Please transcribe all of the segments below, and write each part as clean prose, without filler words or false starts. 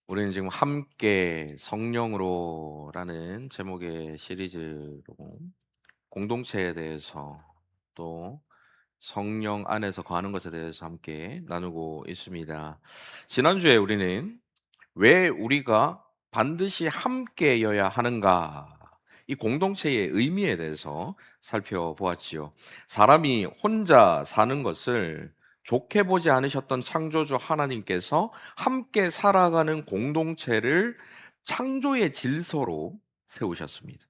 우리는 지금 함께 성령으로라는 제목의 시리즈로 공동체에 대해서 또 성령 안에서 거하는 것에 대해서 함께 나누고 있습니다. 지난주에 우리는 왜 우리가 반드시 함께여야 하는가? 이 공동체의 의미에 대해서 살펴보았지요. 사람이 혼자 사는 것을 좋게 보지 않으셨던 창조주 하나님께서 함께 살아가는 공동체를 창조의 질서로 세우셨습니다.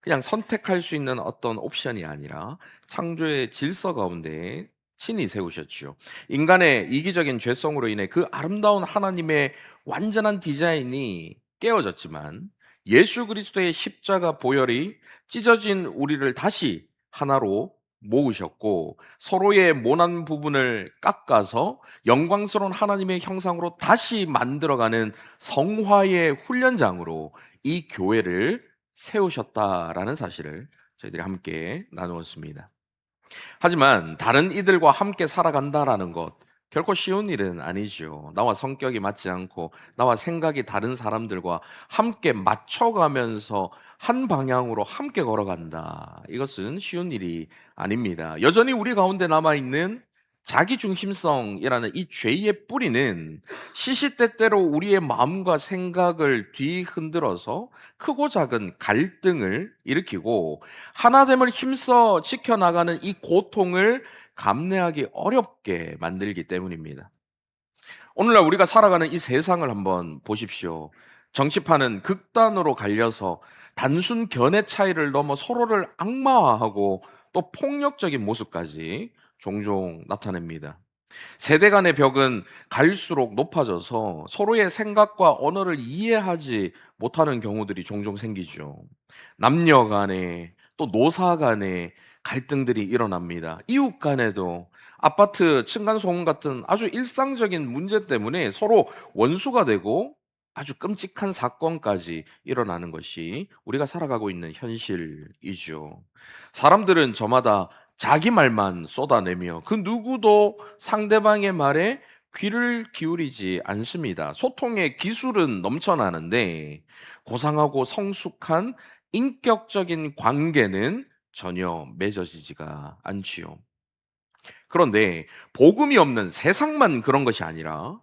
그냥 선택할 수 있는 어떤 옵션이 아니라 창조의 질서 가운데 신이 세우셨지요. 인간의 이기적인 죄성으로 인해 그 아름다운 하나님의 완전한 디자인이 깨어졌지만 예수 그리스도의 십자가 보혈이 찢어진 우리를 다시 하나로 모으셨고 서로의 모난 부분을 깎아서 영광스러운 하나님의 형상으로 다시 만들어가는 성화의 훈련장으로 이 교회를 세우셨다라는 사실을 저희들이 함께 나누었습니다. 하지만 다른 이들과 함께 살아간다라는 것 결코 쉬운 일은 아니죠. 나와 성격이 맞지 않고 나와 생각이 다른 사람들과 함께 맞춰가면서 한 방향으로 함께 걸어간다. 이것은 쉬운 일이 아닙니다. 여전히 우리 가운데 남아 있는 자기중심성이라는 이 죄의 뿌리는 시시때때로 우리의 마음과 생각을 뒤흔들어서 크고 작은 갈등을 일으키고 하나됨을 힘써 지켜나가는 이 고통을 감내하기 어렵게 만들기 때문입니다. 오늘날 우리가 살아가는 이 세상을 한번 보십시오. 정치판은 극단으로 갈려서 단순 견해 차이를 넘어 서로를 악마화하고 또 폭력적인 모습까지 종종 나타냅니다. 세대 간의 벽은 갈수록 높아져서 서로의 생각과 언어를 이해하지 못하는 경우들이 종종 생기죠. 남녀 간에 또 노사 간에 갈등들이 일어납니다. 이웃 간에도 아파트 층간소음 같은 아주 일상적인 문제 때문에 서로 원수가 되고 아주 끔찍한 사건까지 일어나는 것이 우리가 살아가고 있는 현실이죠. 사람들은 저마다 자기 말만 쏟아내며 그 누구도 상대방의 말에 귀를 기울이지 않습니다. 소통의 기술은 넘쳐나는데 고상하고 성숙한 인격적인 관계는 전혀 맺어지지가 않지요. 그런데 복음이 없는 세상만 그런 것이 아니라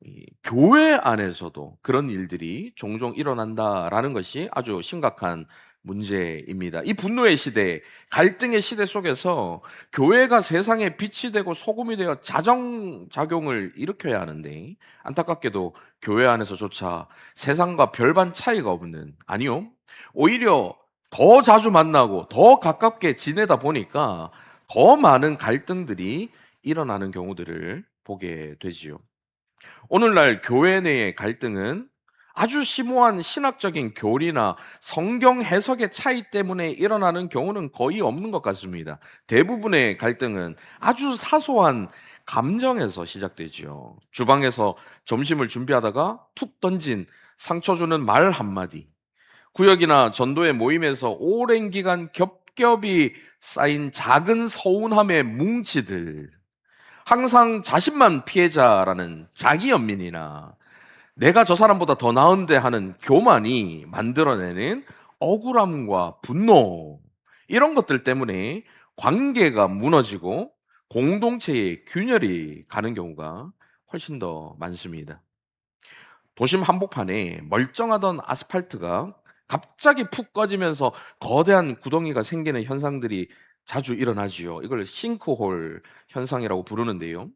이 교회 안에서도 그런 일들이 종종 일어난다라는 것이 아주 심각한 문제입니다. 이 분노의 시대, 갈등의 시대 속에서 교회가 세상에 빛이 되고 소금이 되어 자정작용을 일으켜야 하는데 안타깝게도 교회 안에서조차 세상과 별반 차이가 없는, 아니요, 오히려 더 자주 만나고 더 가깝게 지내다 보니까 더 많은 갈등들이 일어나는 경우들을 보게 되지요. 오늘날 교회 내의 갈등은 아주 심오한 신학적인 교리나 성경 해석의 차이 때문에 일어나는 경우는 거의 없는 것 같습니다. 대부분의 갈등은 아주 사소한 감정에서 시작되지요. 주방에서 점심을 준비하다가 툭 던진 상처 주는 말 한마디, 구역이나 전도의 모임에서 오랜 기간 겹겹이 쌓인 작은 서운함의 뭉치들, 항상 자신만 피해자라는 자기 연민이나 내가 저 사람보다 더 나은데 하는 교만이 만들어내는 억울함과 분노, 이런 것들 때문에 관계가 무너지고 공동체의 균열이 가는 경우가 훨씬 더 많습니다. 도심 한복판에 멀쩡하던 아스팔트가 갑자기 푹 꺼지면서 거대한 구덩이가 생기는 현상들이 자주 일어나지요. 이걸 싱크홀 현상이라고 부르는데요.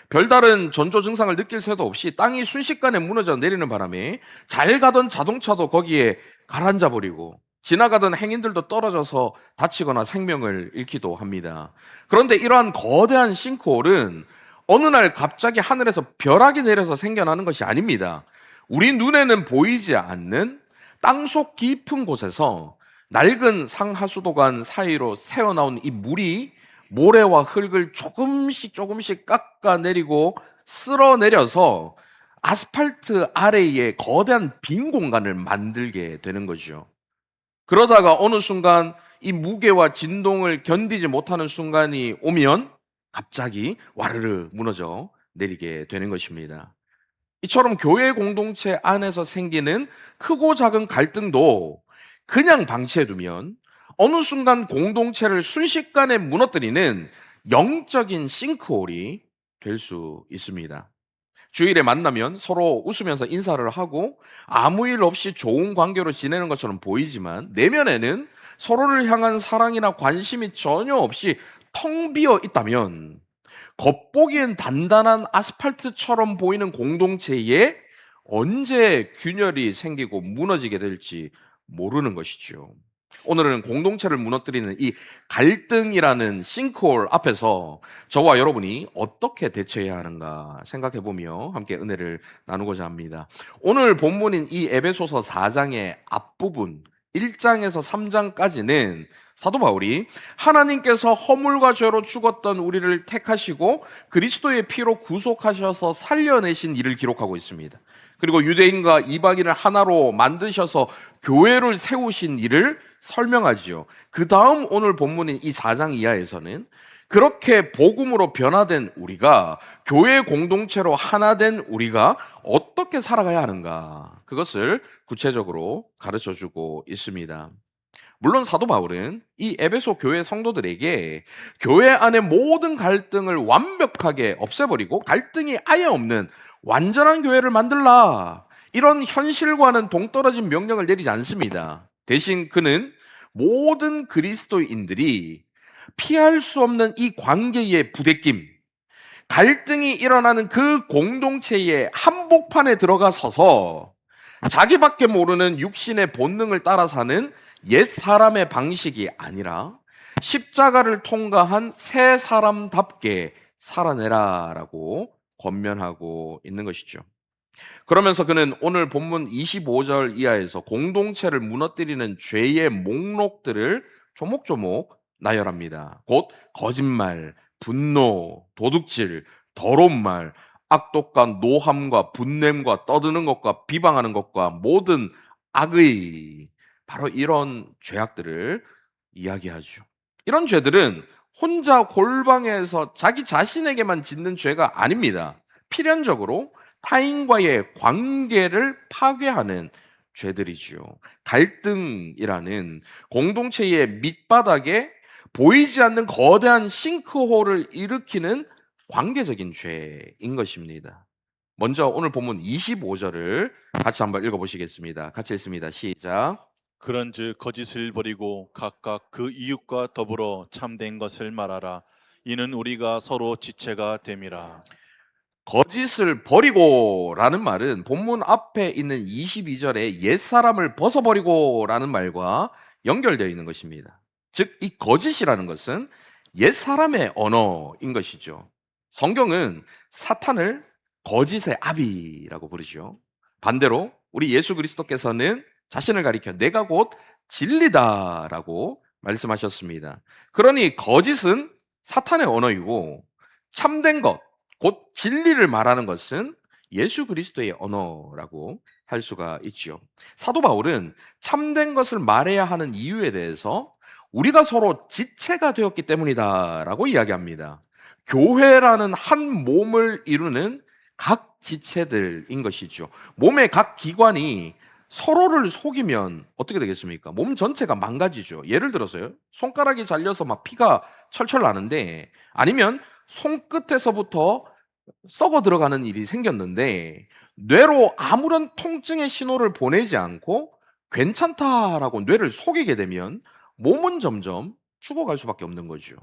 별다른 전조 증상을 느낄 새도 없이 땅이 순식간에 무너져 내리는 바람에 잘 가던 자동차도 거기에 가라앉아 버리고 지나가던 행인들도 떨어져서 다치거나 생명을 잃기도 합니다. 그런데 이러한 거대한 싱크홀은 어느 날 갑자기 하늘에서 벼락이 내려서 생겨나는 것이 아닙니다. 우리 눈에는 보이지 않는 땅속 깊은 곳에서 낡은 상하수도관 사이로 새어나온 이 물이 모래와 흙을 조금씩 조금씩 깎아내리고 쓸어내려서 아스팔트 아래에 거대한 빈 공간을 만들게 되는 거죠. 그러다가 어느 순간 이 무게와 진동을 견디지 못하는 순간이 오면 갑자기 와르르 무너져 내리게 되는 것입니다. 이처럼 교회 공동체 안에서 생기는 크고 작은 갈등도 그냥 방치해두면 어느 순간 공동체를 순식간에 무너뜨리는 영적인 싱크홀이 될 수 있습니다. 주일에 만나면 서로 웃으면서 인사를 하고 아무 일 없이 좋은 관계로 지내는 것처럼 보이지만 내면에는 서로를 향한 사랑이나 관심이 전혀 없이 텅 비어 있다면 겉보기엔 단단한 아스팔트처럼 보이는 공동체에 언제 균열이 생기고 무너지게 될지 모르는 것이죠. 오늘은 공동체를 무너뜨리는 이 갈등이라는 싱크홀 앞에서 저와 여러분이 어떻게 대처해야 하는가 생각해 보며 함께 은혜를 나누고자 합니다. 오늘 본문인 이 에베소서 4장의 앞부분 1장에서 3장까지는 사도 바울이 하나님께서 허물과 죄로 죽었던 우리를 택하시고 그리스도의 피로 구속하셔서 살려내신 일을 기록하고 있습니다. 그리고 유대인과 이방인을 하나로 만드셔서 교회를 세우신 일을 설명하지요. 그 다음 오늘 본문인 이 4장 이하에서는 그렇게 복음으로 변화된 우리가 교회 공동체로 하나 된 우리가 어떻게 살아가야 하는가 그것을 구체적으로 가르쳐 주고 있습니다. 물론 사도 바울은 이 에베소 교회 성도들에게 교회 안의 모든 갈등을 완벽하게 없애버리고 갈등이 아예 없는 완전한 교회를 만들라 이런 현실과는 동떨어진 명령을 내리지 않습니다. 대신 그는 모든 그리스도인들이 피할 수 없는 이 관계의 부대낌, 갈등이 일어나는 그 공동체의 한복판에 들어가 서서 자기밖에 모르는 육신의 본능을 따라 사는 옛 사람의 방식이 아니라 십자가를 통과한 새 사람답게 살아내라라고 권면하고 있는 것이죠. 그러면서 그는 오늘 본문 25절 이하에서 공동체를 무너뜨리는 죄의 목록들을 조목조목 나열합니다. 곧 거짓말, 분노, 도둑질, 더러운 말, 악독과 노함과 분냄과 떠드는 것과 비방하는 것과 모든 악의 바로 이런 죄악들을 이야기하죠. 이런 죄들은 혼자 골방에서 자기 자신에게만 짓는 죄가 아닙니다. 필연적으로 타인과의 관계를 파괴하는 죄들이지요. 갈등이라는 공동체의 밑바닥에 보이지 않는 거대한 싱크홀을 일으키는 관계적인 죄인 것입니다. 먼저 오늘 본문 25절을 같이 한번 읽어보시겠습니다. 같이 읽습니다. 시작. 그런즉 거짓을 버리고 각각 그 이웃과 더불어 참된 것을 말하라. 이는 우리가 서로 지체가 됨이라. 거짓을 버리고라는 말은 본문 앞에 있는 22절에 옛사람을 벗어버리고라는 말과 연결되어 있는 것입니다. 즉, 이 거짓이라는 것은 옛사람의 언어인 것이죠. 성경은 사탄을 거짓의 아비라고 부르죠. 반대로 우리 예수 그리스도께서는 자신을 가리켜 내가 곧 진리다라고 말씀하셨습니다. 그러니 거짓은 사탄의 언어이고 참된 것, 곧 진리를 말하는 것은 예수 그리스도의 언어라고 할 수가 있지요. 사도 바울은 참된 것을 말해야 하는 이유에 대해서 우리가 서로 지체가 되었기 때문이다라고 이야기합니다. 교회라는 한 몸을 이루는 각 지체들인 것이죠. 몸의 각 기관이 서로를 속이면 어떻게 되겠습니까? 몸 전체가 망가지죠. 예를 들어서요. 손가락이 잘려서 막 피가 철철 나는데 아니면 손끝에서부터 썩어 들어가는 일이 생겼는데 뇌로 아무런 통증의 신호를 보내지 않고 괜찮다라고 뇌를 속이게 되면 몸은 점점 죽어갈 수밖에 없는 거죠.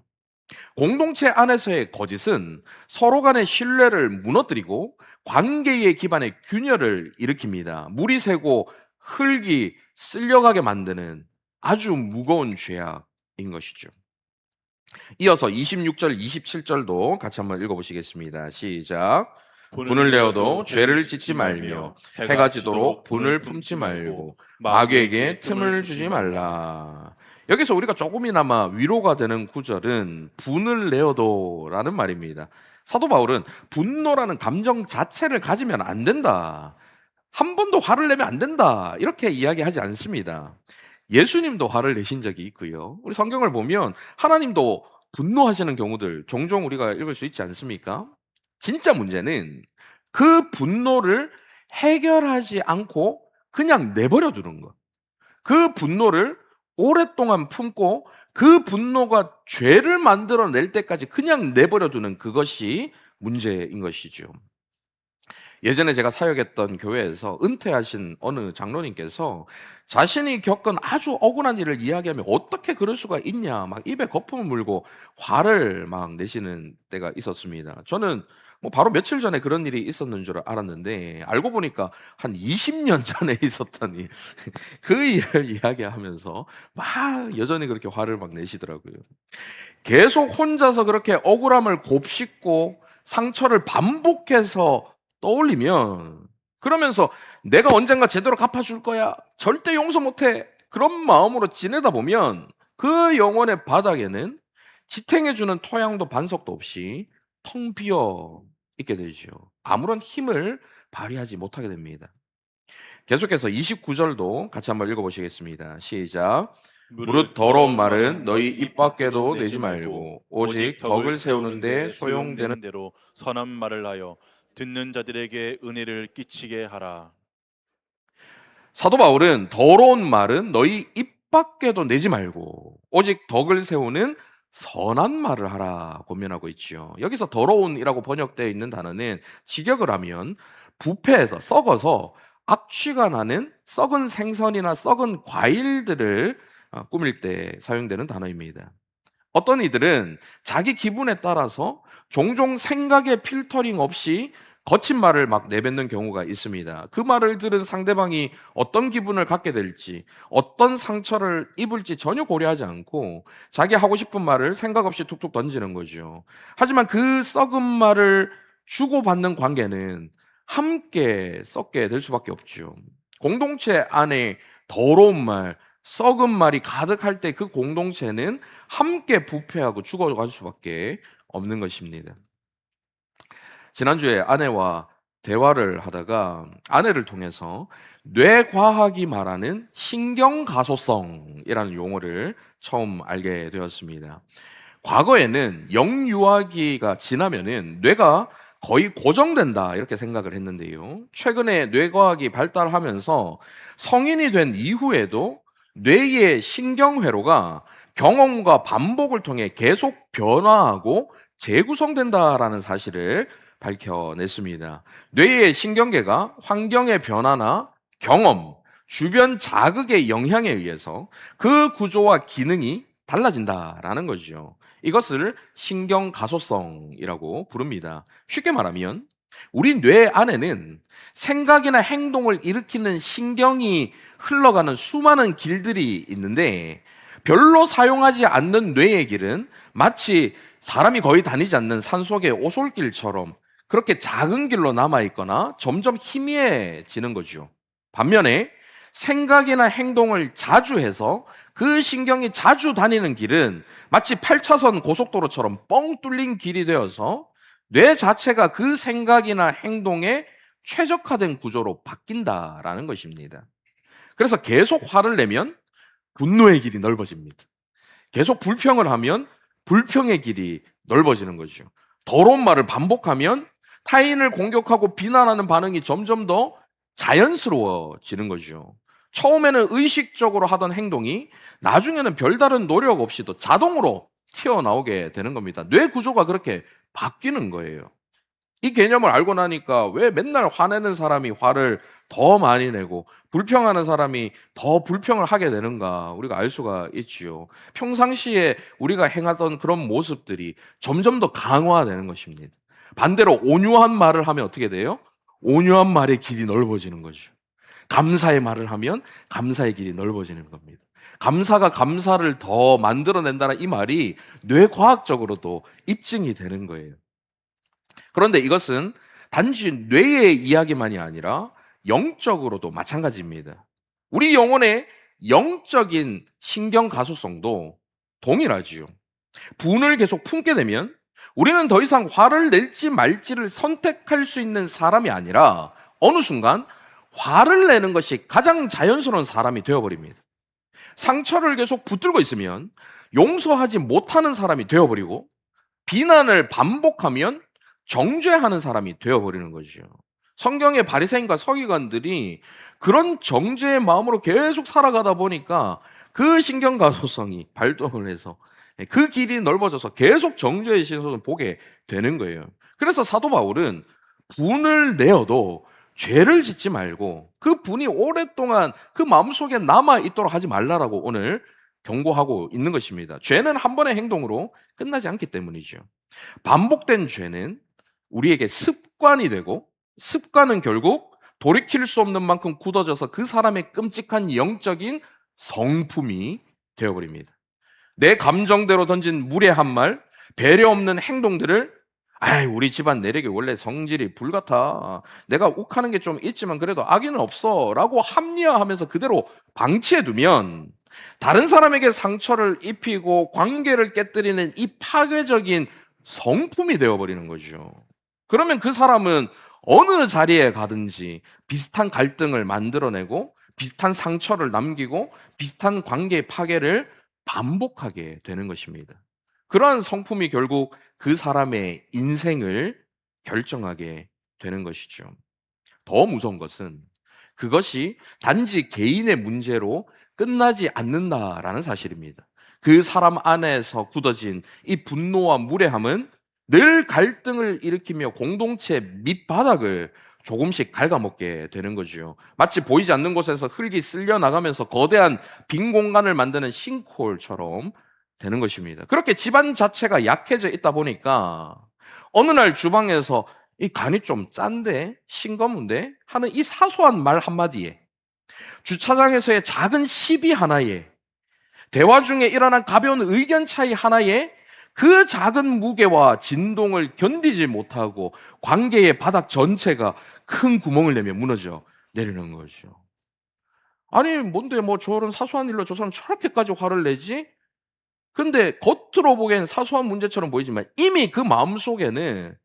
공동체 안에서의 거짓은 서로 간의 신뢰를 무너뜨리고 관계의 기반에 균열을 일으킵니다. 물이 새고 흙이 쓸려가게 만드는 아주 무거운 죄악인 것이죠. 이어서 26절, 27절도 같이 한번 읽어보시겠습니다. 시작. 분을 내어도 죄를 짓지 말며 해가 지도록 분을 품지 말고 마귀에게 틈을 주지 말라. 여기서 우리가 조금이나마 위로가 되는 구절은 분을 내어도라는 말입니다. 사도 바울은 분노라는 감정 자체를 가지면 안 된다. 한 번도 화를 내면 안 된다. 이렇게 이야기하지 않습니다. 예수님도 화를 내신 적이 있고요. 우리 성경을 보면 하나님도 분노하시는 경우들 종종 우리가 읽을 수 있지 않습니까? 진짜 문제는 그 분노를 해결하지 않고 그냥 내버려 두는 것. 그 분노를 오랫동안 품고 그 분노가 죄를 만들어낼 때까지 그냥 내버려 두는 그것이 문제인 것이죠. 예전에 제가 사역했던 교회에서 은퇴하신 어느 장로님께서 자신이 겪은 아주 억울한 일을 이야기하면 어떻게 그럴 수가 있냐, 막 입에 거품을 물고 화를 막 내시는 때가 있었습니다. 저는 뭐 바로 며칠 전에 그런 일이 있었는 줄 알았는데 알고 보니까 한 20년 전에 있었던 일, 그 일을 이야기하면서 막 여전히 그렇게 화를 막 내시더라고요. 계속 혼자서 그렇게 억울함을 곱씹고 상처를 반복해서 떠올리면, 그러면서 내가 언젠가 제대로 갚아줄 거야, 절대 용서 못해, 그런 마음으로 지내다 보면 그 영혼의 바닥에는 지탱해주는 토양도 반석도 없이 텅 비어 있게 되죠. 아무런 힘을 발휘하지 못하게 됩니다. 계속해서 29절도 같이 한번 읽어보시겠습니다. 시작. 무릇 더러운 말은 너희 입 밖에도 내지 말고 오직 덕을 세우는데 소용되는 대로 선한 말을 하여 듣는 자들에게 은혜를 끼치게 하라. 사도 바울은 더러운 말은 너희 입 밖에도 내지 말고 오직 덕을 세우는 선한 말을 하라 권면하고 있지요. 여기서 더러운이라고 번역되어 있는 단어는 직역을 하면 부패해서 썩어서 악취가 나는 썩은 생선이나 썩은 과일들을 꾸밀 때 사용되는 단어입니다. 어떤 이들은 자기 기분에 따라서 종종 생각의 필터링 없이 거친 말을 막 내뱉는 경우가 있습니다. 그 말을 들은 상대방이 어떤 기분을 갖게 될지, 어떤 상처를 입을지 전혀 고려하지 않고 자기 하고 싶은 말을 생각 없이 툭툭 던지는 거죠. 하지만 그 썩은 말을 주고받는 관계는 함께 썩게 될 수밖에 없죠. 공동체 안에 더러운 말, 썩은 말이 가득할 때 그 공동체는 함께 부패하고 죽어갈 수밖에 없는 것입니다. 지난주에 아내와 대화를 하다가 아내를 통해서 뇌과학이 말하는 신경가소성이라는 용어를 처음 알게 되었습니다. 과거에는 영유아기가 지나면은 뇌가 거의 고정된다 이렇게 생각을 했는데요. 최근에 뇌과학이 발달하면서 성인이 된 이후에도 뇌의 신경회로가 경험과 반복을 통해 계속 변화하고 재구성된다라는 사실을 밝혀냈습니다. 뇌의 신경계가 환경의 변화나 경험, 주변 자극의 영향에 의해서 그 구조와 기능이 달라진다라는 거죠. 이것을 신경가소성이라고 부릅니다. 쉽게 말하면 우리 뇌 안에는 생각이나 행동을 일으키는 신경이 흘러가는 수많은 길들이 있는데 별로 사용하지 않는 뇌의 길은 마치 사람이 거의 다니지 않는 산속의 오솔길처럼 그렇게 작은 길로 남아있거나 점점 희미해지는 거죠. 반면에 생각이나 행동을 자주 해서 그 신경이 자주 다니는 길은 마치 8차선 고속도로처럼 뻥 뚫린 길이 되어서 뇌 자체가 그 생각이나 행동에 최적화된 구조로 바뀐다라는 것입니다. 그래서 계속 화를 내면 분노의 길이 넓어집니다. 계속 불평을 하면 불평의 길이 넓어지는 거죠. 더러운 말을 반복하면 타인을 공격하고 비난하는 반응이 점점 더 자연스러워지는 거죠. 처음에는 의식적으로 하던 행동이 나중에는 별다른 노력 없이도 자동으로 튀어나오게 되는 겁니다. 뇌 구조가 그렇게 바뀌는 거예요. 이 개념을 알고 나니까 왜 맨날 화내는 사람이 화를 더 많이 내고 불평하는 사람이 더 불평을 하게 되는가 우리가 알 수가 있지요. 평상시에 우리가 행하던 그런 모습들이 점점 더 강화되는 것입니다. 반대로 온유한 말을 하면 어떻게 돼요? 온유한 말의 길이 넓어지는 거죠. 감사의 말을 하면 감사의 길이 넓어지는 겁니다. 감사가 감사를 더 만들어낸다는 이 말이 뇌과학적으로도 입증이 되는 거예요. 그런데 이것은 단지 뇌의 이야기만이 아니라 영적으로도 마찬가지입니다. 우리 영혼의 영적인 신경 가소성도 동일하지요. 분을 계속 품게 되면 우리는 더 이상 화를 낼지 말지를 선택할 수 있는 사람이 아니라 어느 순간 화를 내는 것이 가장 자연스러운 사람이 되어버립니다. 상처를 계속 붙들고 있으면 용서하지 못하는 사람이 되어버리고 비난을 반복하면 정죄하는 사람이 되어버리는 거죠. 성경의 바리새인과 서기관들이 그런 정죄의 마음으로 계속 살아가다 보니까 그 신경가소성이 발동을 해서 그 길이 넓어져서 계속 정죄의 시선을 보게 되는 거예요. 그래서 사도 바울은 분을 내어도 죄를 짓지 말고 그 분이 오랫동안 그 마음속에 남아 있도록 하지 말라라고 오늘 경고하고 있는 것입니다. 죄는 한 번의 행동으로 끝나지 않기 때문이죠. 반복된 죄는 우리에게 습관이 되고, 습관은 결국 돌이킬 수 없는 만큼 굳어져서 그 사람의 끔찍한 영적인 성품이 되어버립니다. 내 감정대로 던진 무례한 말, 배려 없는 행동들을 우리 집안 내력이 원래 성질이 불같아. 내가 욱하는 게 좀 있지만 그래도 악의는 없어. 라고 합리화하면서 그대로 방치해두면 다른 사람에게 상처를 입히고 관계를 깨뜨리는 이 파괴적인 성품이 되어버리는 거죠. 그러면 그 사람은 어느 자리에 가든지 비슷한 갈등을 만들어내고 비슷한 상처를 남기고 비슷한 관계의 파괴를 반복하게 되는 것입니다. 그러한 성품이 결국 그 사람의 인생을 결정하게 되는 것이죠. 더 무서운 것은 그것이 단지 개인의 문제로 끝나지 않는다라는 사실입니다. 그 사람 안에서 굳어진 이 분노와 무례함은 늘 갈등을 일으키며 공동체 밑바닥을 조금씩 갉아먹게 되는 거죠. 마치 보이지 않는 곳에서 흙이 쓸려 나가면서 거대한 빈 공간을 만드는 싱크홀처럼 되는 것입니다. 그렇게 집안 자체가 약해져 있다 보니까 어느 날 주방에서 이 간이 좀 짠데 싱거운데 하는 이 사소한 말 한마디에, 주차장에서의 작은 시비 하나에, 대화 중에 일어난 가벼운 의견 차이 하나에 그 작은 무게와 진동을 견디지 못하고 관계의 바닥 전체가 큰 구멍을 내며 무너져 내리는 거죠. 아니 뭔데 뭐 저런 사소한 일로 저 사람 저렇게까지 화를 내지? 근데 겉으로 보기엔 사소한 문제처럼 보이지만 이미 그 마음속에는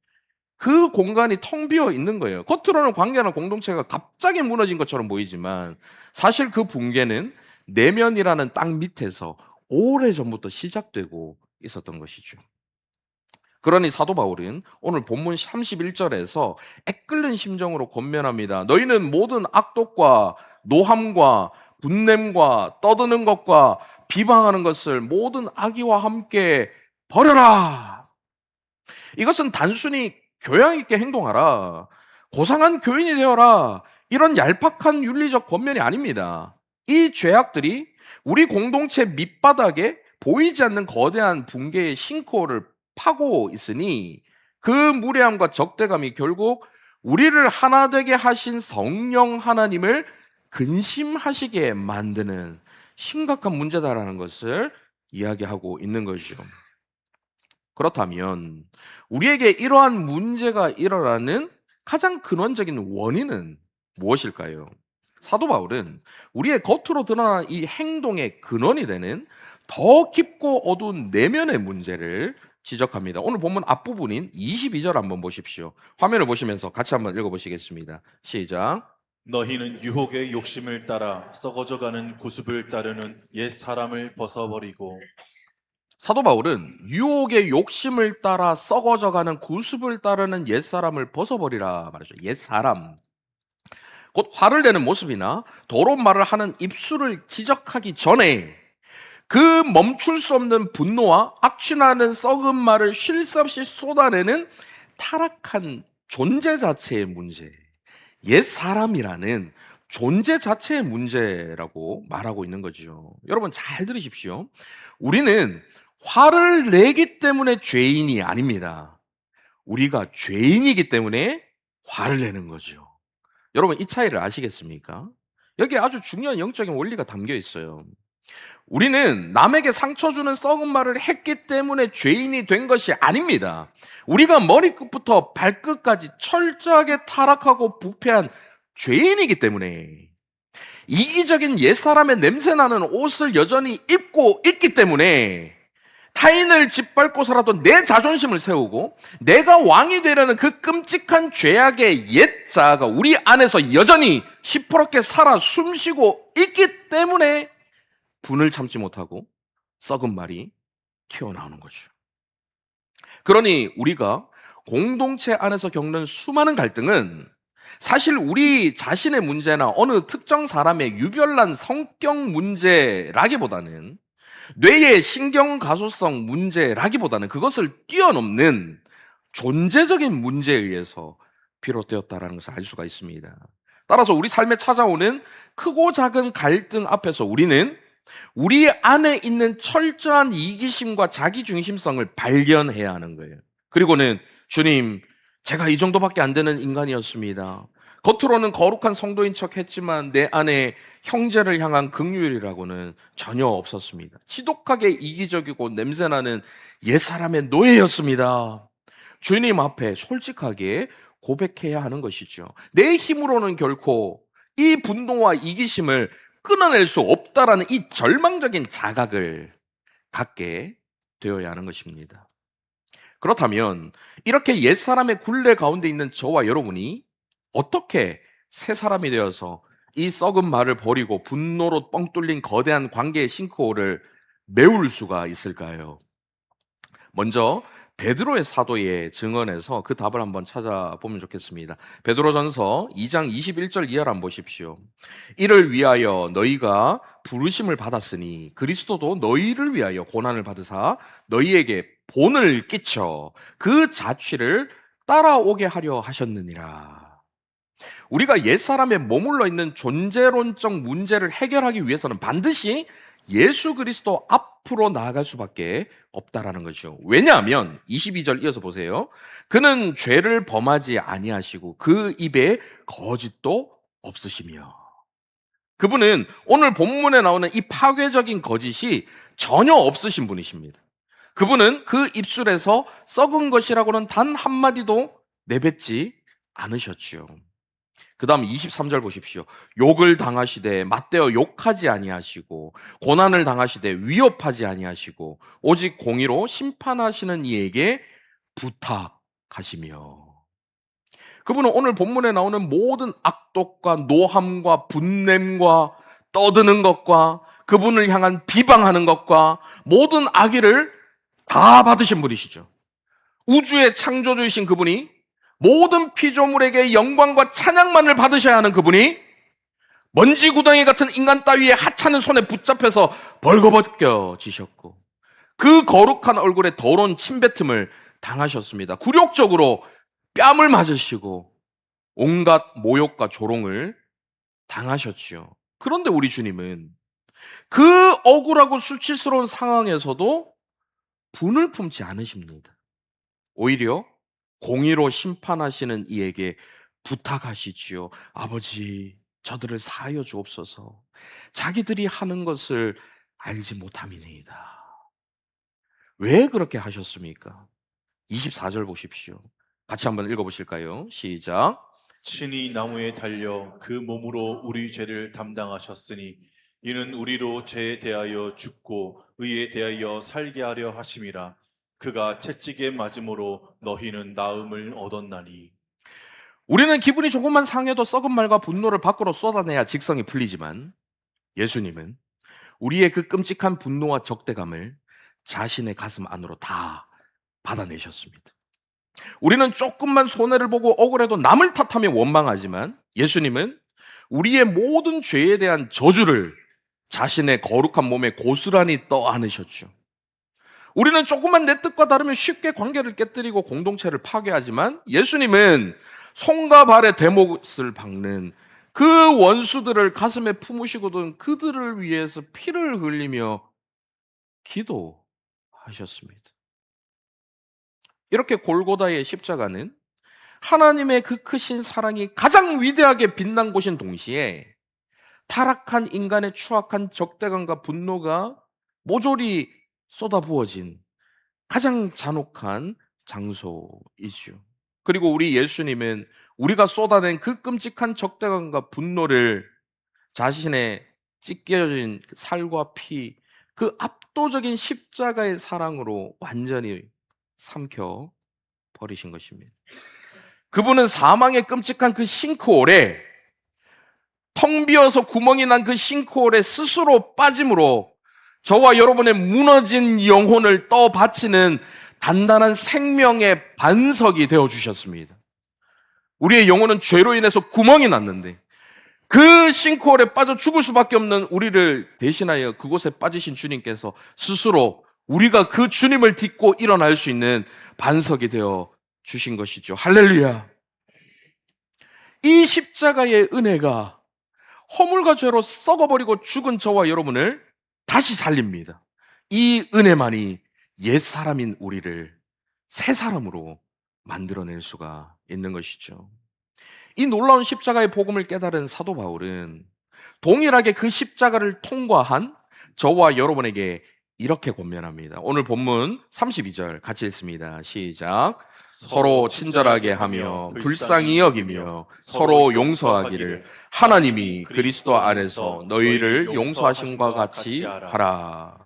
그 공간이 텅 비어 있는 거예요. 겉으로는 관계나 공동체가 갑자기 무너진 것처럼 보이지만 사실 그 붕괴는 내면이라는 땅 밑에서 오래전부터 시작되고 있었던 것이죠. 그러니 사도 바울은 오늘 본문 31절에서 애끓는 심정으로 권면합니다. 너희는 모든 악독과 노함과 분냄과 떠드는 것과 비방하는 것을 모든 악의와 함께 버려라. 이것은 단순히 교양 있게 행동하라, 고상한 교인이 되어라, 이런 얄팍한 윤리적 권면이 아닙니다. 이 죄악들이 우리 공동체 밑바닥에 보이지 않는 거대한 붕괴의 싱크홀을 파고 있으니 그 무례함과 적대감이 결국 우리를 하나 되게 하신 성령 하나님을 근심하시게 만드는 심각한 문제다라는 것을 이야기하고 있는 것이죠. 그렇다면 우리에게 이러한 문제가 일어나는 가장 근원적인 원인은 무엇일까요? 사도 바울은 우리의 겉으로 드러나는 이 행동의 근원이 되는 더 깊고 어두운 내면의 문제를 지적합니다. 오늘 본문 앞부분인 22절 한번 보십시오. 화면을 보시면서 같이 한번 읽어보시겠습니다. 시작. 너희는 유혹의 욕심을 따라 썩어져가는 구습을 따르는 옛 사람을 벗어버리고 사도 바울은 유혹의 욕심을 따라 썩어져가는 구습을 따르는 옛사람을 벗어버리라 말이죠. 옛사람. 곧 화를 내는 모습이나 더러운 말을 하는 입술을 지적하기 전에 그 멈출 수 없는 분노와 악취나는 썩은 말을 쉴 새 없이 쏟아내는 타락한 존재 자체의 문제, 옛사람이라는 존재 자체의 문제라고 말하고 있는 거죠. 여러분 잘 들으십시오. 우리는 화를 내기 때문에 죄인이 아닙니다. 우리가 죄인이기 때문에 화를 내는 거죠. 여러분 이 차이를 아시겠습니까? 여기에 아주 중요한 영적인 원리가 담겨 있어요. 우리는 남에게 상처 주는 썩은 말을 했기 때문에 죄인이 된 것이 아닙니다. 우리가 머리끝부터 발끝까지 철저하게 타락하고 부패한 죄인이기 때문에, 이기적인 옛사람의 냄새나는 옷을 여전히 입고 있기 때문에 타인을 짓밟고서라도 내 자존심을 세우고 내가 왕이 되려는 그 끔찍한 죄악의 옛자가 우리 안에서 여전히 시퍼렇게 살아 숨쉬고 있기 때문에 분을 참지 못하고 썩은 말이 튀어나오는 거죠. 그러니 우리가 공동체 안에서 겪는 수많은 갈등은 사실 우리 자신의 문제나 어느 특정 사람의 유별난 성격 문제라기보다는 뇌의 신경가소성 문제라기보다는 그것을 뛰어넘는 존재적인 문제에 의해서 비롯되었다는 것을 알 수가 있습니다. 따라서 우리 삶에 찾아오는 크고 작은 갈등 앞에서 우리는 우리 안에 있는 철저한 이기심과 자기중심성을 발견해야 하는 거예요. 그리고는 주님, 제가 이 정도밖에 안 되는 인간이었습니다. 겉으로는 거룩한 성도인 척 했지만 내 안에 형제를 향한 긍휼이라고는 전혀 없었습니다. 지독하게 이기적이고 냄새나는 옛사람의 노예였습니다. 주님 앞에 솔직하게 고백해야 하는 것이죠. 내 힘으로는 결코 이 분노와 이기심을 끊어낼 수 없다라는 이 절망적인 자각을 갖게 되어야 하는 것입니다. 그렇다면 이렇게 옛사람의 굴레 가운데 있는 저와 여러분이 어떻게 새 사람이 되어서 이 썩은 말을 버리고 분노로 뻥 뚫린 거대한 관계의 싱크홀을 메울 수가 있을까요? 먼저 베드로의 사도의 증언에서 그 답을 한번 찾아보면 좋겠습니다. 베드로전서 2장 21절 이하를 한번 보십시오. 이를 위하여 너희가 부르심을 받았으니 그리스도도 너희를 위하여 고난을 받으사 너희에게 본을 끼쳐 그 자취를 따라오게 하려 하셨느니라. 우리가 옛사람에 머물러 있는 존재론적 문제를 해결하기 위해서는 반드시 예수 그리스도 앞으로 나아갈 수밖에 없다라는 거죠. 왜냐하면 22절 이어서 보세요. 그는 죄를 범하지 아니하시고 그 입에 거짓도 없으시며. 그분은 오늘 본문에 나오는 이 파괴적인 거짓이 전혀 없으신 분이십니다. 그분은 그 입술에서 썩은 것이라고는 단 한마디도 내뱉지 않으셨지요. 그 다음 23절 보십시오. 욕을 당하시되 맞대어 욕하지 아니하시고 고난을 당하시되 위협하지 아니하시고 오직 공의로 심판하시는 이에게 부탁하시며. 그분은 오늘 본문에 나오는 모든 악독과 노함과 분냄과 떠드는 것과 그분을 향한 비방하는 것과 모든 악의를 다 받으신 분이시죠. 우주의 창조주이신 그분이 모든 피조물에게 영광과 찬양만을 받으셔야 하는 그분이 먼지 구덩이 같은 인간 따위의 하찮은 손에 붙잡혀서 벌거벗겨지셨고 그 거룩한 얼굴에 더러운 침뱉음을 당하셨습니다. 굴욕적으로 뺨을 맞으시고 온갖 모욕과 조롱을 당하셨지요. 그런데 우리 주님은 그 억울하고 수치스러운 상황에서도 분을 품지 않으십니다. 오히려 공의로 심판하시는 이에게 부탁하시지요. 아버지, 저들을 사하여 주옵소서. 자기들이 하는 것을 알지 못함이니이다. 왜 그렇게 하셨습니까? 24절 보십시오. 같이 한번 읽어보실까요? 시작. 친히 나무에 달려 그 몸으로 우리 죄를 담당하셨으니 이는 우리로 죄에 대하여 죽고 의에 대하여 살게 하려 하심이라. 그가 채찍에 맞음으로 너희는 나음을 얻었나니. 우리는 기분이 조금만 상해도 썩은 말과 분노를 밖으로 쏟아내야 직성이 풀리지만 예수님은 우리의 그 끔찍한 분노와 적대감을 자신의 가슴 안으로 다 받아내셨습니다. 우리는 조금만 손해를 보고 억울해도 남을 탓하며 원망하지만 예수님은 우리의 모든 죄에 대한 저주를 자신의 거룩한 몸에 고스란히 떠안으셨죠. 우리는 조금만 내 뜻과 다르면 쉽게 관계를 깨뜨리고 공동체를 파괴하지만 예수님은 손과 발에 대못을 박는 그 원수들을 가슴에 품으시거든 그들을 위해서 피를 흘리며 기도하셨습니다. 이렇게 골고다의 십자가는 하나님의 그 크신 사랑이 가장 위대하게 빛난 곳인 동시에 타락한 인간의 추악한 적대감과 분노가 모조리 쏟아부어진 가장 잔혹한 장소이죠. 그리고 우리 예수님은 우리가 쏟아낸 그 끔찍한 적대감과 분노를 자신의 찢겨진 살과 피, 그 압도적인 십자가의 사랑으로 완전히 삼켜 버리신 것입니다. 그분은 사망의 끔찍한 그 싱크홀에 텅 비어서 구멍이 난 그 싱크홀에 스스로 빠짐으로 저와 여러분의 무너진 영혼을 떠받치는 단단한 생명의 반석이 되어주셨습니다. 우리의 영혼은 죄로 인해서 구멍이 났는데 그 싱크홀에 빠져 죽을 수밖에 없는 우리를 대신하여 그곳에 빠지신 주님께서 스스로 우리가 그 주님을 딛고 일어날 수 있는 반석이 되어 주신 것이죠. 할렐루야. 이 십자가의 은혜가 허물과 죄로 썩어버리고 죽은 저와 여러분을 다시 살립니다. 이 은혜만이 옛사람인 우리를 새 사람으로 만들어낼 수가 있는 것이죠. 이 놀라운 십자가의 복음을 깨달은 사도 바울은 동일하게 그 십자가를 통과한 저와 여러분에게 이렇게 권면합니다. 오늘 본문 32절 같이 읽습니다. 시작. 서로 친절하게 하며 불쌍히 여기며 서로 용서하기를 하나님이 그리스도 안에서 너희를 용서하심과 같이 하라.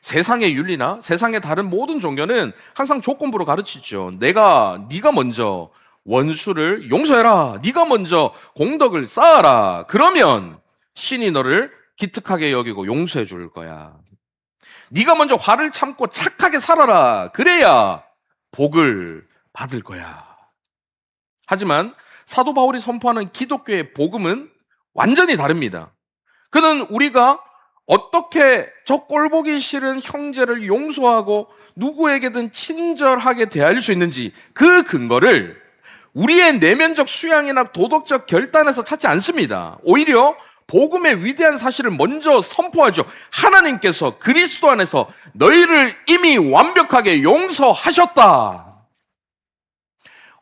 세상의 윤리나 세상의 다른 모든 종교는 항상 조건부로 가르치죠. 네가 먼저 원수를 용서해라. 네가 먼저 공덕을 쌓아라. 그러면 신이 너를 기특하게 여기고 용서해 줄 거야. 네가 먼저 화를 참고 착하게 살아라. 그래야 복을 받을 거야. 하지만 사도 바울이 선포하는 기독교의 복음은 완전히 다릅니다. 그는 우리가 어떻게 저 꼴보기 싫은 형제를 용서하고 누구에게든 친절하게 대할 수 있는지 그 근거를 우리의 내면적 수양이나 도덕적 결단에서 찾지 않습니다. 오히려 복음의 위대한 사실을 먼저 선포하죠. 하나님께서 그리스도 안에서 너희를 이미 완벽하게 용서하셨다.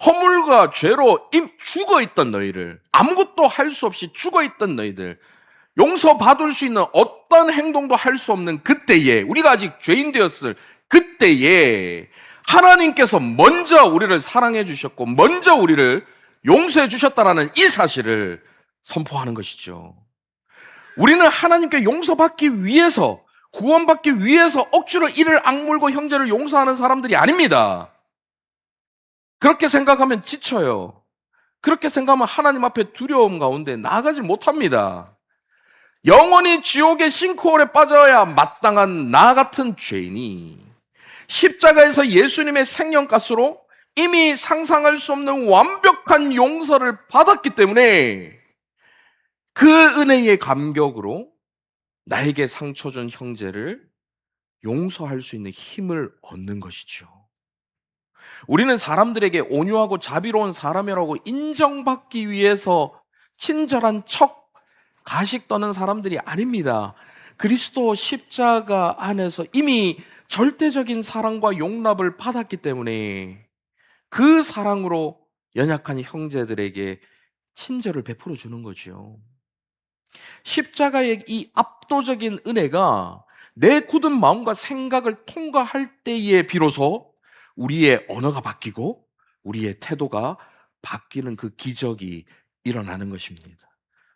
허물과 죄로 죽어있던 너희를, 아무것도 할 수 없이 죽어있던 너희들, 용서받을 수 있는 어떤 행동도 할 수 없는 그때에, 우리가 아직 죄인 되었을 그때에 하나님께서 먼저 우리를 사랑해 주셨고 먼저 우리를 용서해 주셨다라는 이 사실을 선포하는 것이죠. 우리는 하나님께 용서받기 위해서, 구원받기 위해서 억지로 이를 악물고 형제를 용서하는 사람들이 아닙니다. 그렇게 생각하면 지쳐요. 그렇게 생각하면 하나님 앞에 두려움 가운데 나아가지 못합니다. 영원히 지옥의 싱크홀에 빠져야 마땅한 나 같은 죄인이 십자가에서 예수님의 생명가스로 이미 상상할 수 없는 완벽한 용서를 받았기 때문에 그 은혜의 감격으로 나에게 상처 준 형제를 용서할 수 있는 힘을 얻는 것이죠. 우리는 사람들에게 온유하고 자비로운 사람이라고 인정받기 위해서 친절한 척 가식 떠는 사람들이 아닙니다. 그리스도 십자가 안에서 이미 절대적인 사랑과 용납을 받았기 때문에 그 사랑으로 연약한 형제들에게 친절을 베풀어 주는 거죠. 십자가의 이 압도적인 은혜가 내 굳은 마음과 생각을 통과할 때에 비로소 우리의 언어가 바뀌고 우리의 태도가 바뀌는 그 기적이 일어나는 것입니다.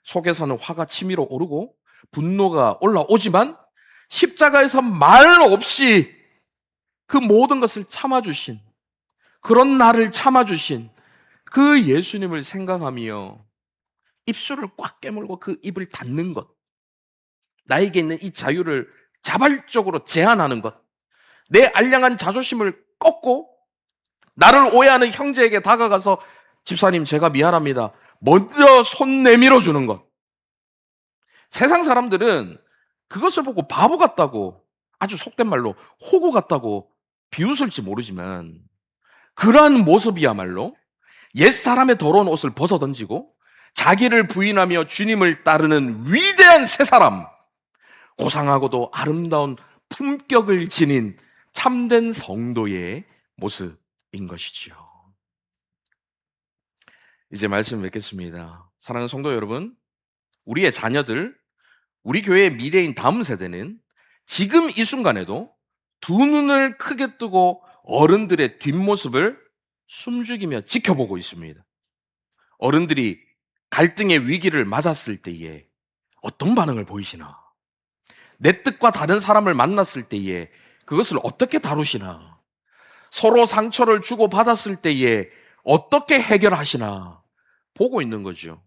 속에서는 화가 치밀어 오르고 분노가 올라오지만 십자가에서 말 없이 그 모든 것을 참아주신, 그런 나를 참아주신 그 예수님을 생각하며 입술을 꽉 깨물고 그 입을 닫는 것, 나에게 있는 이 자유를 자발적으로 제한하는 것, 내 알량한 자존심을 꺾고 나를 오해하는 형제에게 다가가서 집사님 제가 미안합니다, 먼저 손 내밀어 주는 것. 세상 사람들은 그것을 보고 바보 같다고, 아주 속된 말로 호구 같다고 비웃을지 모르지만 그러한 모습이야말로 옛사람의 더러운 옷을 벗어던지고 자기를 부인하며 주님을 따르는 위대한 새 사람, 고상하고도 아름다운 품격을 지닌 참된 성도의 모습인 것이지요. 이제 말씀을 맺겠습니다. 사랑하는 성도 여러분, 우리의 자녀들, 우리 교회의 미래인 다음 세대는 지금 이 순간에도 두 눈을 크게 뜨고 어른들의 뒷모습을 숨죽이며 지켜보고 있습니다. 어른들이 갈등의 위기를 맞았을 때에 어떤 반응을 보이시나? 내 뜻과 다른 사람을 만났을 때에 그것을 어떻게 다루시나? 서로 상처를 주고 받았을 때에 어떻게 해결하시나? 보고 있는 거죠.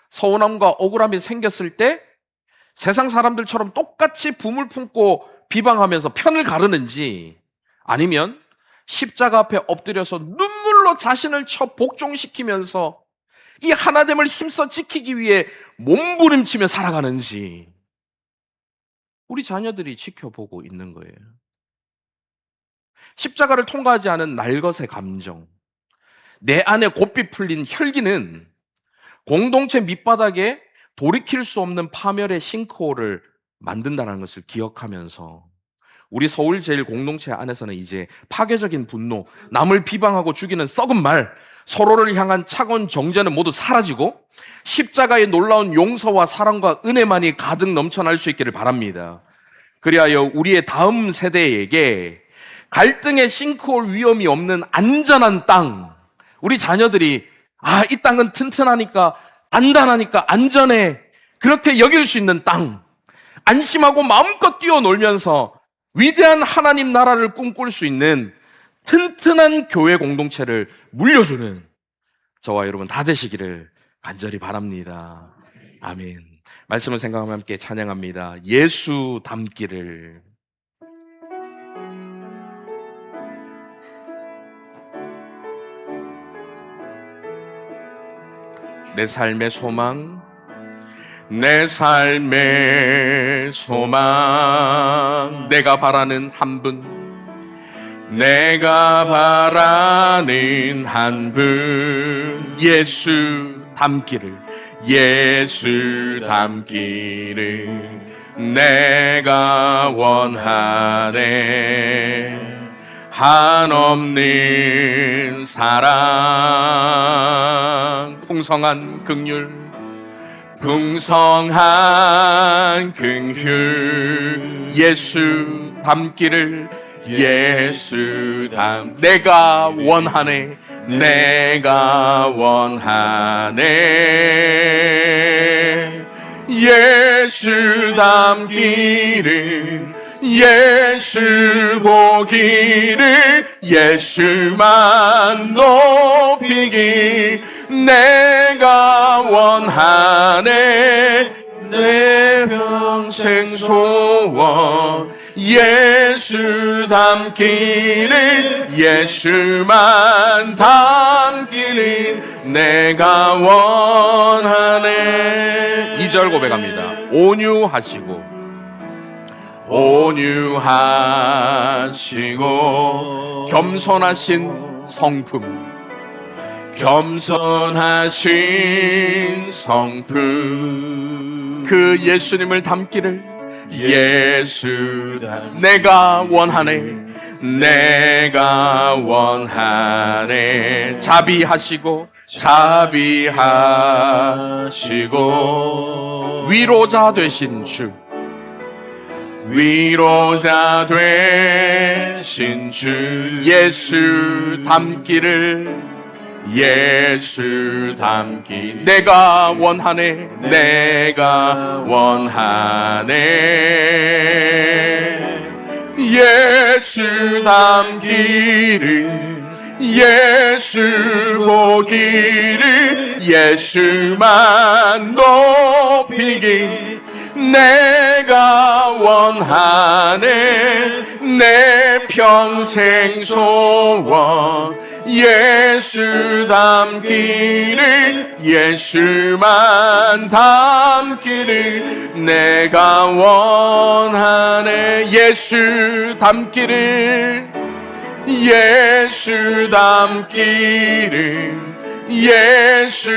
서운함과 억울함이 생겼을 때 세상 사람들처럼 똑같이 붐을 품고 비방하면서 편을 가르는지, 아니면 십자가 앞에 엎드려서 눈물로 그걸로 자신을 복종시키면서 이 하나됨을 힘써 지키기 위해 몸부림치며 살아가는지 우리 자녀들이 지켜보고 있는 거예요. 십자가를 통과하지 않은 날것의 감정, 내 안에 곱비 풀린 혈기는 공동체 밑바닥에 돌이킬 수 없는 파멸의 싱크홀을 만든다는 것을 기억하면서 우리 서울제일 공동체 안에서는 이제 파괴적인 분노, 남을 비방하고 죽이는 썩은 말, 서로를 향한 차가운 정죄는 모두 사라지고 십자가의 놀라운 용서와 사랑과 은혜만이 가득 넘쳐날 수 있기를 바랍니다. 그리하여 우리의 다음 세대에게 갈등의 싱크홀 위험이 없는 안전한 땅, 우리 자녀들이 이 땅은 튼튼하니까, 단단하니까 안전해, 그렇게 여길 수 있는 땅, 안심하고 마음껏 뛰어놀면서 위대한 하나님 나라를 꿈꿀 수 있는 튼튼한 교회 공동체를 물려주는 저와 여러분 다 되시기를 간절히 바랍니다. 아멘. 말씀을 생각하며 함께 찬양합니다. 예수 닮기를. 내 삶의 소망, 내 삶의 소망, 내가 바라는 한 분, 내가 바라는 한 분, 예수 닮기를, 예수 닮기를 내가 원하네. 한없는 사랑, 풍성한 긍휼, 풍성한 긍휼, 예수 닮기를, 예수 내가 원하네, 내가 원하네. 예수 닮기를, 예수 보기를, 예수만 높이기 내가 원하네. 내 평생 소원, 예수 닮기를, 예수만 닮기를 내가 원하네. 2절 고백합니다. 온유하시고, 온유하시고 겸손하신 성품, 겸손하신 성품, 그 예수님을 닮기를, 예수 내가 원하네, 내가 원하네. 자비하시고, 자비하시고 위로자 되신 주, 위로자 되신 주, 예수 닮기를, 예수 닮기 내가 원하네, 내가 원하네. 예수 닮기를, 예수 보기를, 예수만 높이기 내가 원하네. 내 평생 소원, 예수 닮기를, 예수만 닮기를 내가 원하네. 예수 닮기를, 예수 닮기를, 예수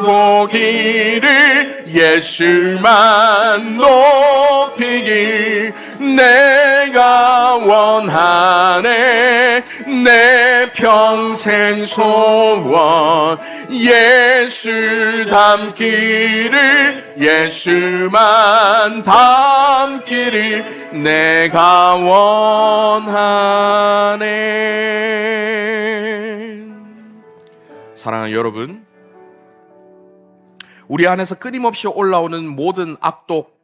보기를, 예수만 높이길 내가 원하네. 내 평생 소원, 예수 닮기를, 예수만 닮기를 내가 원하네. 사랑하는 여러분, 우리 안에서 끊임없이 올라오는 모든 악독,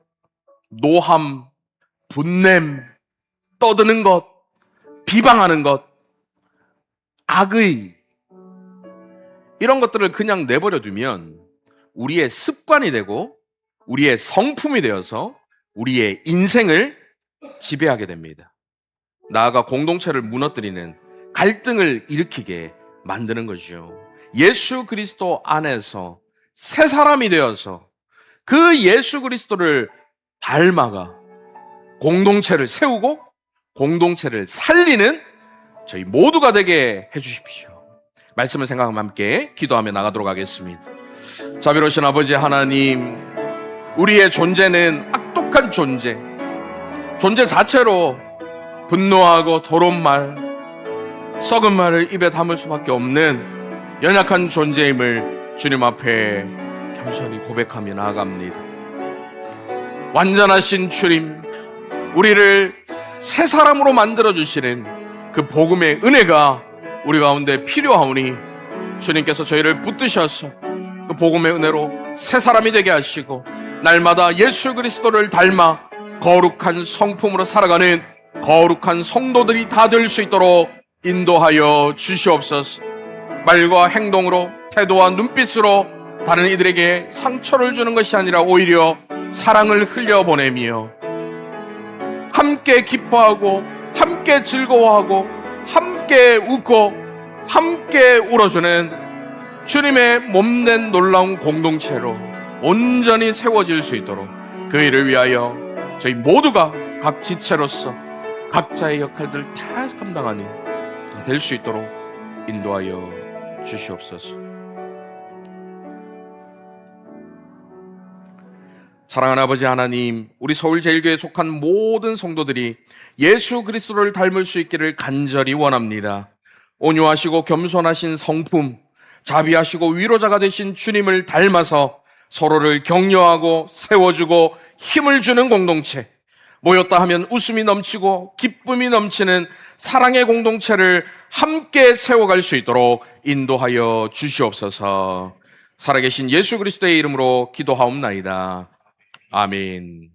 노함, 분냄, 떠드는 것, 비방하는 것, 악의, 이런 것들을 그냥 내버려 두면 우리의 습관이 되고 우리의 성품이 되어서 우리의 인생을 지배하게 됩니다. 나아가 공동체를 무너뜨리는, 갈등을 일으키게 만드는 것이죠. 예수 그리스도 안에서 새 사람이 되어서 그 예수 그리스도를 닮아가 공동체를 세우고 공동체를 살리는 저희 모두가 되게 해주십시오. 말씀을 생각하며 함께 기도하며 나가도록 하겠습니다. 자비로우신 아버지 하나님, 우리의 존재는 악독한 존재 자체로 분노하고 더러운 말, 썩은 말을 입에 담을 수밖에 없는 연약한 존재임을 주님 앞에 겸손히 고백하며 나아갑니다. 완전하신 주님, 우리를 새 사람으로 만들어주시는 그 복음의 은혜가 우리 가운데 필요하오니 주님께서 저희를 붙드셔서 그 복음의 은혜로 새 사람이 되게 하시고 날마다 예수 그리스도를 닮아 거룩한 성품으로 살아가는 거룩한 성도들이 다 될 수 있도록 인도하여 주시옵소서. 말과 행동으로, 태도와 눈빛으로 다른 이들에게 상처를 주는 것이 아니라 오히려 사랑을 흘려보내며 함께 기뻐하고 함께 즐거워하고 함께 웃고 함께 울어주는 주님의 몸된 놀라운 공동체로 온전히 세워질 수 있도록 그 일을 위하여 저희 모두가 각 지체로서 각자의 역할들을 다 감당하는 될 수 있도록 인도하여 주시옵소서. 사랑하는 아버지 하나님, 우리 서울제일교회에 속한 모든 성도들이 예수 그리스도를 닮을 수 있기를 간절히 원합니다. 온유하시고 겸손하신 성품, 자비하시고 위로자가 되신 주님을 닮아서 서로를 격려하고 세워주고 힘을 주는 공동체, 모였다 하면 웃음이 넘치고 기쁨이 넘치는 사랑의 공동체를 함께 세워갈 수 있도록 인도하여 주시옵소서. 살아계신 예수 그리스도의 이름으로 기도하옵나이다. 아멘.